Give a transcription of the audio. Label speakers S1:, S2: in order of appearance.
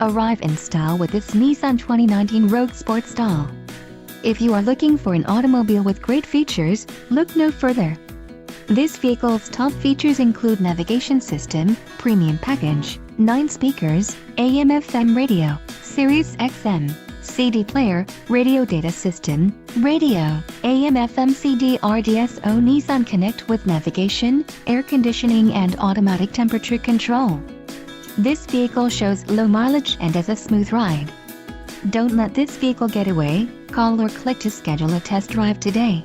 S1: Arrive in style with this Nissan 2019 Rogue Sport Style. If you are looking for an automobile with great features, look no further. This vehicle's top features include navigation system, premium package, 9 speakers, AM/FM radio, Sirius XM, CD player, radio data system, radio, AM/FM CD RDSO Nissan Connect with navigation, air conditioning and automatic temperature control. This vehicle shows low mileage and has a smooth ride. Don't let this vehicle get away. Call or click to schedule a test drive today.